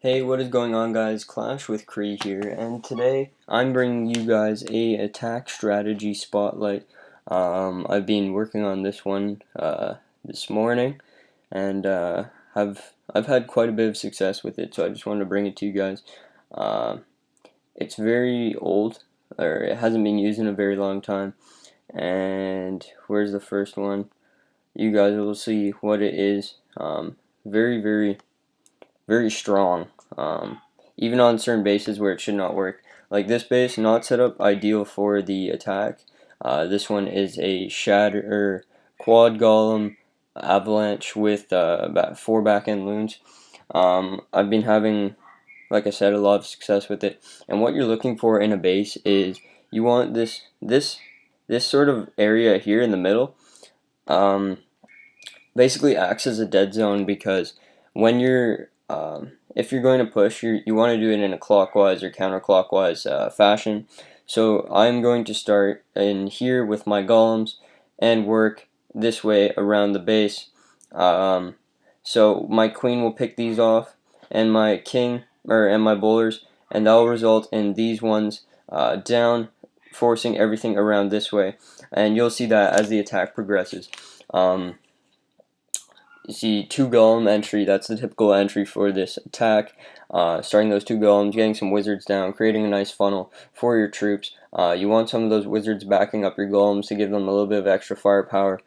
Hey, what is going on, guys? Clash with Cree here, and today I'm bringing you guys a attack strategy spotlight. I've been working on this one this morning, and I've had quite a bit of success with it, so I just wanted to bring it to you guys. Uh, it's very old, or it hasn't been used in a very long time. And where's the first one? You guys will see what it is. Very, very, very strong. Even on certain bases where it should not work. Like this base, not set up ideal for the attack. This one is a shatter quad golem avalanche with about 4 back-end loons. I've been having, like I said, a lot of success with it. And what you're looking for in a base is you want this sort of area here in the middle. Basically acts as a dead zone because when you're if you're going to push, you want to do it in a clockwise or counterclockwise fashion. So I'm going to start in here with my golems and work this way around the base. So my queen will pick these off, and my king and my bowlers, and that will result in these ones down, forcing everything around this way. And you'll see that as the attack progresses. You see 2 golem entry, that's the typical entry for this attack. Starting those 2 golems, getting some wizards down, creating a nice funnel for your troops. You want some of those wizards backing up your golems to give them a little bit of extra firepower,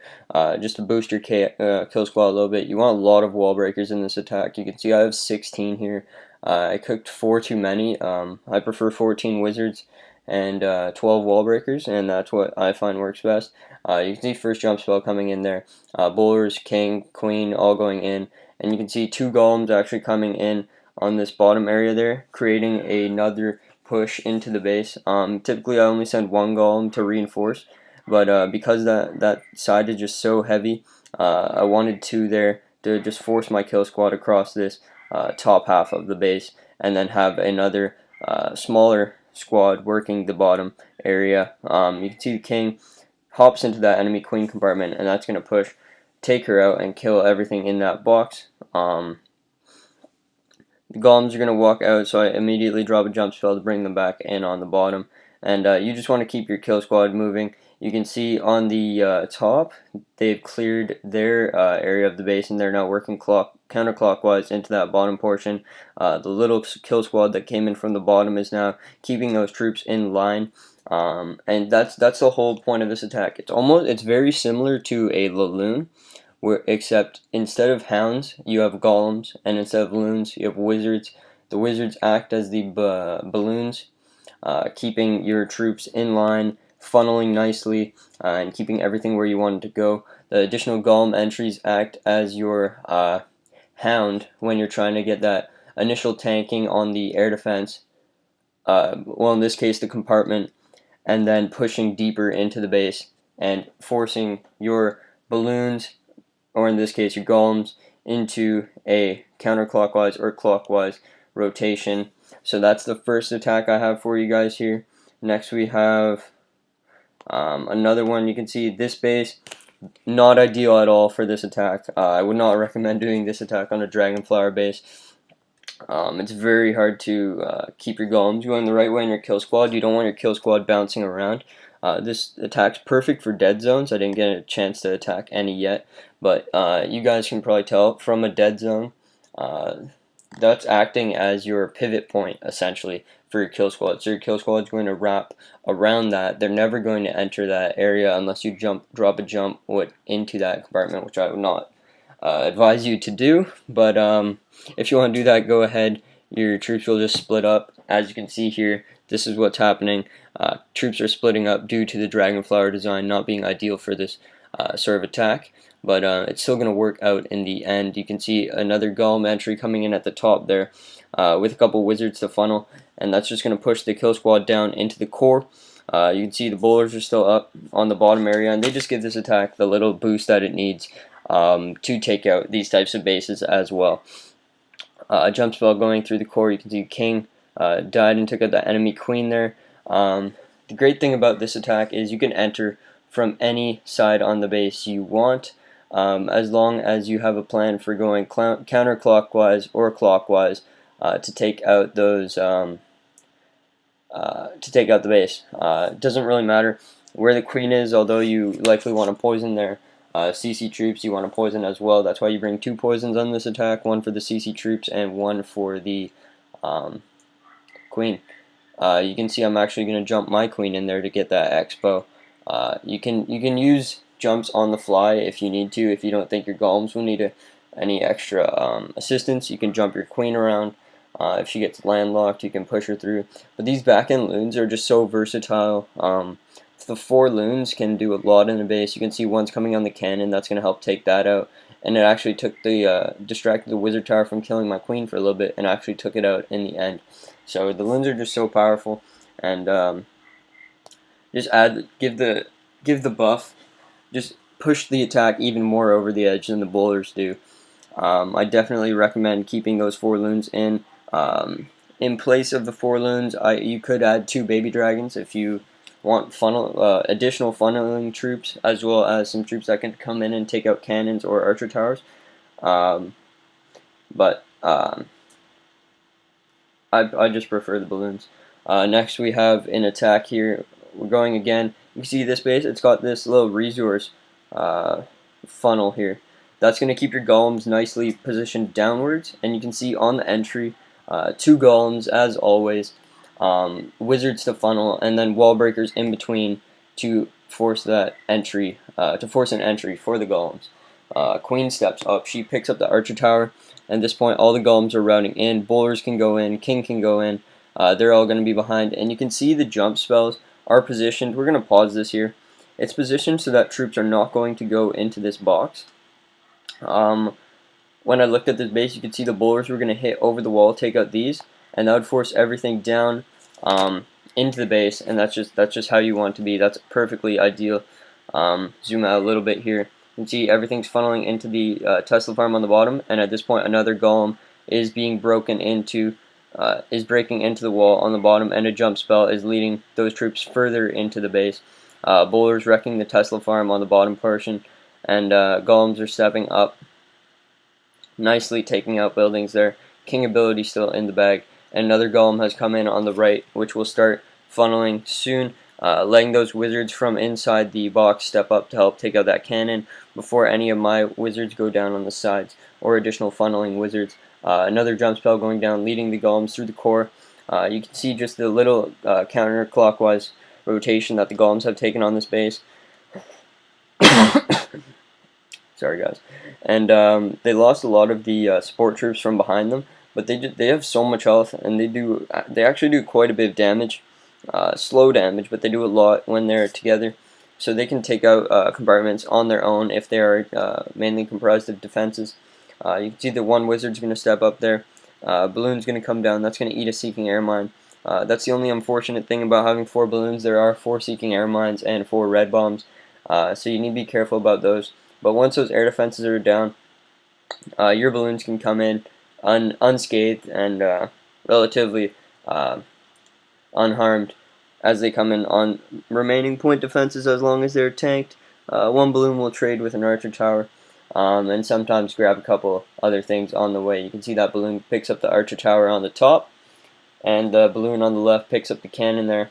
just to boost your kill squad a little bit. You want a lot of wall breakers in this attack. You can see I have 16 here. I cooked 4 too many. I prefer 14 wizards and 12 wall breakers, and that's what I find works best. You can see first jump spell coming in there. Bowlers, king, queen, all going in, and you can see 2 golems actually coming in on this bottom area there, creating another push into the base. Typically I only send 1 golem to reinforce, but because that side is just so heavy, I wanted 2 there to just force my kill squad across this top half of the base, and then have another smaller squad working the bottom area. You can see the king hops into that enemy queen compartment, and that's going to push, take her out, and kill everything in that box. The golems are going to walk out, so I immediately drop a jump spell to bring them back in on the bottom. And you just want to keep your kill squad moving. You can see on the top, they've cleared their area of the base, and they're now working counterclockwise into that bottom portion. The little kill squad that came in from the bottom is now keeping those troops in line. And that's the whole point of this attack. It's very similar to a Laloon, except instead of hounds you have golems, and instead of loons you have wizards. The wizards act as the balloons, keeping your troops in line, funneling nicely, and keeping everything where you want it to go. The additional golem entries act as your hound when you're trying to get that initial tanking on the air defense, well, in this case the compartment, and then pushing deeper into the base and forcing your balloons, or in this case your golems, into a counterclockwise or clockwise rotation. So that's the first attack I have for you guys here. Next we have another one. You can see this base, not ideal at all for this attack. I would not recommend doing this attack on a Dragonflower base. It's very hard to keep your golems going the right way in your kill squad. You don't want your kill squad bouncing around. This attack's perfect for dead zones. I didn't get a chance to attack any yet, but you guys can probably tell from a dead zone, that's acting as your pivot point essentially for your kill squad. So your kill squad is going to wrap around that. They're never going to enter that area unless you drop a jump into that compartment, which I would not advise you to do. But if you want to do that, go ahead. Your troops will just split up. As you can see here, this is what's happening. Troops are splitting up due to the Dragonflower design not being ideal for this sort of attack, but it's still going to work out in the end. You can see another golem entry coming in at the top there with a couple wizards to funnel, and that's just going to push the kill squad down into the core. You can see the bowlers are still up on the bottom area, and they just give this attack the little boost that it needs to take out these types of bases as well. Jump spell going through the core. You can see king died and took out the enemy queen there. The great thing about this attack is you can enter from any side on the base you want, as long as you have a plan for going counterclockwise or clockwise. to take out those to take out the base. It doesn't really matter where the queen is, although you likely want to poison their CC troops. You want to poison as well. That's why you bring 2 poisons on this attack, 1 for the CC troops and 1 for the queen. You can see I'm actually going to jump my queen in there to get that expo. You can use jumps on the fly if you need to. If you don't think your golems will need any extra assistance, you can jump your queen around. If she gets landlocked, you can push her through. But these back-end loons are just so versatile. The 4 loons can do a lot in the base. You can see one's coming on the cannon. That's going to help take that out. And it actually took the distracted the wizard tower from killing my queen for a little bit, and actually took it out in the end. So the loons are just so powerful, and just give the buff, just push the attack even more over the edge than the bowlers do. I definitely recommend keeping those 4 loons in. In place of the 4 loons, you could add 2 baby dragons if you want additional funneling troops, as well as some troops that can come in and take out cannons or archer towers. I just prefer the balloons. Next we have an attack here. We're going again. You see this base? It's got this little resource funnel here. That's going to keep your golems nicely positioned downwards, and you can see on the entry 2 golems as always, wizards to funnel, and then wall breakers in between to force that entry, to force an entry for the golems. Queen steps up. She picks up the archer tower. At this point, all the golems are routing in. Bowlers can go in. King can go in. They're all going to be behind, and you can see the jump spells are positioned. We're going to pause this here. It's positioned so that troops are not going to go into this box. When I looked at this base, you could see the bowlers were going to hit over the wall, take out these, and that would force everything down into the base, and that's just how you want it to be. That's perfectly ideal. Zoom out a little bit here. You can see everything's funneling into the Tesla farm on the bottom, and at this point, another golem is being broken into, breaking into the wall on the bottom, and a jump spell is leading those troops further into the base. Bowlers wrecking the Tesla farm on the bottom portion, and golems are stepping up, nicely taking out buildings there. King ability still in the bag. And another golem has come in on the right, which will start funneling soon, letting those wizards from inside the box step up to help take out that cannon before any of my wizards go down on the sides, or additional funneling wizards. Another jump spell going down, leading the golems through the core. You can see just the little counterclockwise rotation that the golems have taken on this base. Sorry guys. And they lost a lot of the support troops from behind them, but they have so much health, and they actually do quite a bit of damage, slow damage, but they do a lot when they're together. So they can take out compartments on their own if they are mainly comprised of defenses. You can see the one wizard's going to step up there. Balloon's going to come down. That's going to eat a Seeking Air Mine. That's the only unfortunate thing about having 4 balloons. There are 4 Seeking Air Mines and 4 red bombs, so you need to be careful about those. But once those air defenses are down, your balloons can come in unscathed and relatively unharmed as they come in on remaining point defenses, as long as they're tanked. 1 balloon will trade with an archer tower, and sometimes grab a couple other things on the way. You can see that balloon picks up the archer tower on the top, and the balloon on the left picks up the cannon there,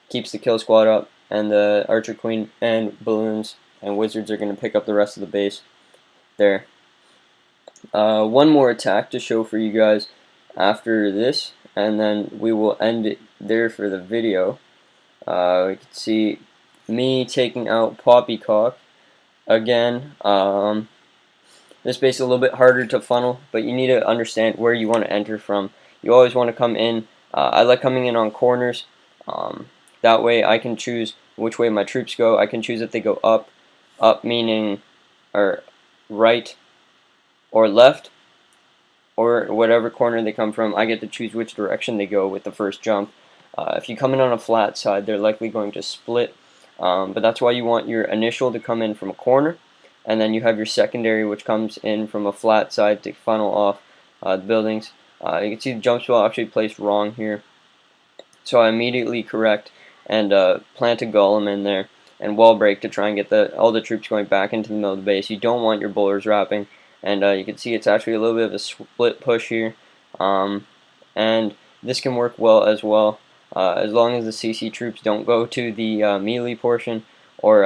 keeps the kill squad up, and the archer queen and balloons and wizards are going to pick up the rest of the base there. One more attack to show for you guys after this, and then we will end it there for the video. We can see me taking out Poppycock again. This base is a little bit harder to funnel, but you need to understand where you want to enter from. You always want to come in. I like coming in on corners. That way I can choose which way my troops go. I can choose if they go up meaning or right or left, or whatever corner they come from. I get to choose which direction they go with the first jump. If you come in on a flat side, they're likely going to split, but that's why you want your initial to come in from a corner, and then you have your secondary, which comes in from a flat side to funnel off the buildings. You can see the jump spell actually placed wrong here, so I immediately correct and plant a golem in there and wall break to try and get all the troops going back into the middle of the base. You don't want your bowlers wrapping, and you can see it's actually a little bit of a split push here. and this can work well as well. As long as the CC troops don't go to the melee portion or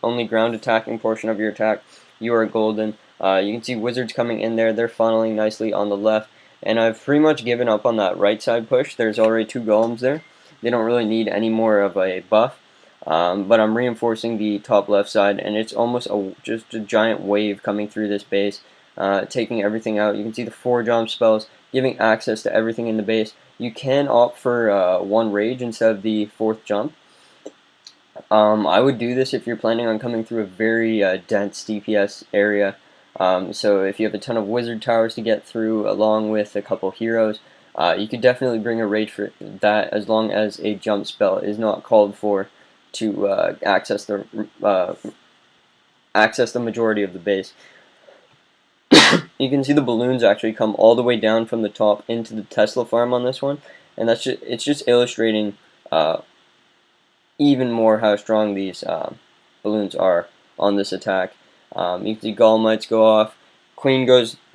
only ground attacking portion of your attack, you are golden. You can see wizards coming in there. They're funneling nicely on the left, and I've pretty much given up on that right side push. There's already 2 golems there. They don't really need any more of a buff, but I'm reinforcing the top left side, and it's almost just a giant wave coming through this base, taking everything out. You can see the 4 jump spells, giving access to everything in the base. You can opt for 1 rage instead of the 4th jump. I would do this if you're planning on coming through a very dense DPS area. So if you have a ton of wizard towers to get through along with a couple heroes, you could definitely bring a rage for that, as long as a jump spell is not called for to access the majority of the base. You can see the balloons actually come all the way down from the top into the Tesla farm on this one, and it's just illustrating even more how strong these balloons are on this attack. You can see Golemites go off, Queen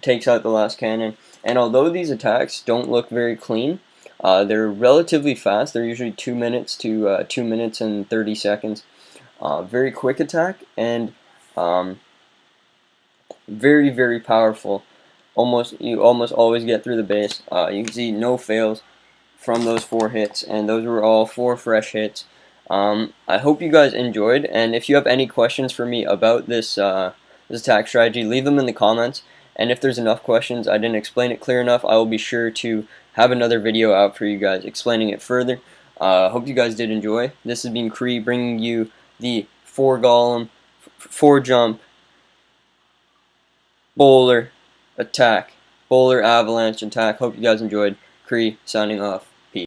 takes out the last cannon, and although these attacks don't look very clean, they're relatively fast. They're usually 2 minutes to 2 minutes and 30 seconds. Very quick attack, and very, very powerful. You almost always get through the base. You can see no fails from those 4 hits, and those were all 4 fresh hits. I hope you guys enjoyed, and if you have any questions for me about this this attack strategy, leave them in the comments. And if there's enough questions, I didn't explain it clear enough, I will be sure to have another video out for you guys explaining it further. Hope you guys did enjoy. This has been Cree bringing you the 4 golem, 4 jump, bowler attack, bowler avalanche attack. Hope you guys enjoyed. Cree signing off.